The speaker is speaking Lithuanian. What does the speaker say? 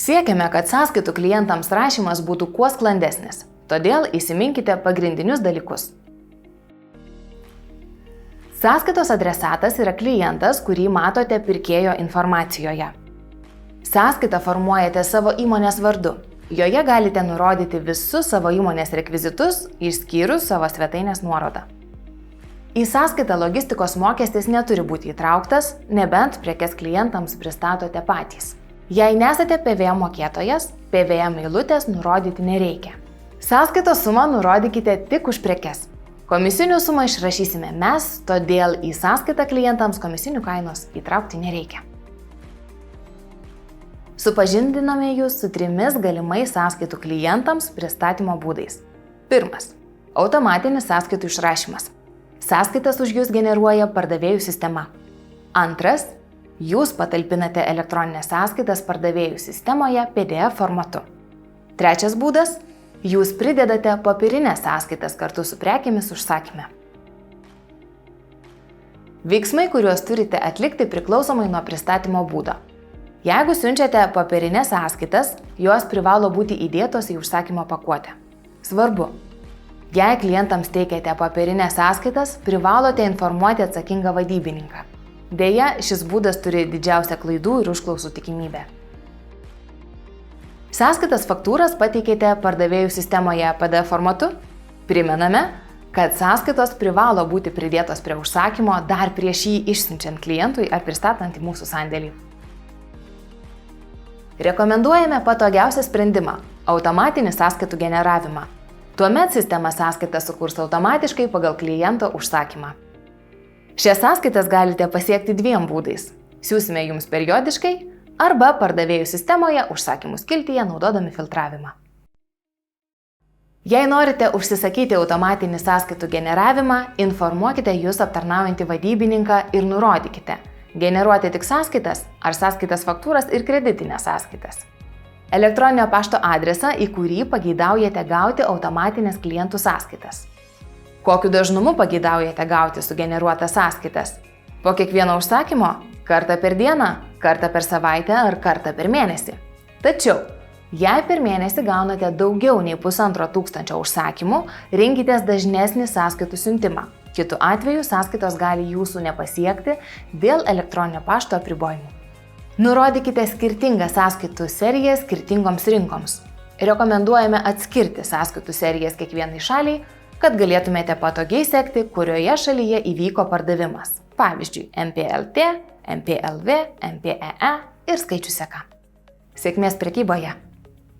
Siekiame, kad sąskaitų klientams rašymas būtų kuo sklandesnis, todėl įsiminkite pagrindinius dalykus. Sąskaitos adresatas yra klientas, kurį matote pirkėjo informacijoje. Sąskaitą formuojate savo įmonės vardu. Joje galite nurodyti visus savo įmonės rekvizitus, išskyrus savo svetainės nuorodą. Į sąskaitą logistikos mokestis neturi būti įtrauktas, nebent prekes klientams pristatote patys. Jei nesate PVM mokėtojas, PVM eilutės nurodyti nereikia. Sąskaitos sumą nurodykite tik už prekes. Komisinių sumą išrašysime mes, todėl į sąskaitą klientams komisinių kainos įtraukti nereikia. Supažindiname jūs su 3 galimais sąskaitų klientams pristatymo būdais. 1. Automatinis sąskaitų išrašymas. Sąskaitas už jūs generuoja pardavėjų sistema. 2. Jūs patalpinate elektroninės sąskaitas pardavėjų sistemoje PDF formatu. 3. būdas. Jūs pridedate popierinės sąskaitas kartu su prekėmis užsakyme. Veiksmai, kuriuos turite atlikti priklausomai nuo pristatymo būdo. Jeigu siunčiate popierinės sąskaitas, jos privalo būti įdėtos į užsakymo pakuotę. Svarbu. Jei klientams teikiate popierinės sąskaitas, privalote informuoti atsakingą vadybininką. Deja, šis būdas turi didžiausią klaidų ir užklausų tikimybę. Sąskaitas faktūras pateikėte pardavėjų sistemoje PDF formatu? Primename, kad sąskaitos privalo būti pridėtos prie užsakymo dar prieš jį išsiunčiant klientui ar pristatant į mūsų sandėlį. Rekomenduojame patogiausią sprendimą – automatinį sąskaitų generavimą. Tuomet sistema sąskaitą sukurs automatiškai pagal kliento užsakymą. Šias sąskaitas galite pasiekti 2 būdais. Siūsime jums periodiškai arba pardavėjų sistemoje užsakymų skiltyje naudodami filtravimą. Jei norite užsisakyti automatinį sąskaitų generavimą, informuokite jūs aptarnaujantį vadybininką ir nurodykite – generuoti tik sąskaitas ar sąskaitas faktūras ir kreditinės sąskaitas. Elektroninio pašto adresą, į kurį pageidaujate gauti automatinės klientų sąskaitas. Kokiu dažnumu pageidaujate gauti sugeneruotas sąskaitas? Po kiekvieno užsakymo? Kartą per dieną, kartą per savaitę ar kartą per mėnesį? Tačiau, jei per mėnesį gaunate daugiau nei 1500 užsakymų, rinkitės dažnesnį sąskaitų siuntimą. Kitu atveju sąskaitos gali jūsų nepasiekti dėl elektroninio pašto apribojimų. Nurodykite skirtingą sąskaitų seriją skirtingoms rinkoms. Rekomenduojame atskirti sąskaitų serijas kiekvienai šaliai, kad galėtumėte patogiai sekti, kurioje šalyje įvyko pardavimas. Pavyzdžiui, MPLT, MPLV, MPEE ir skaičių seka. Sėkmės prekyboje!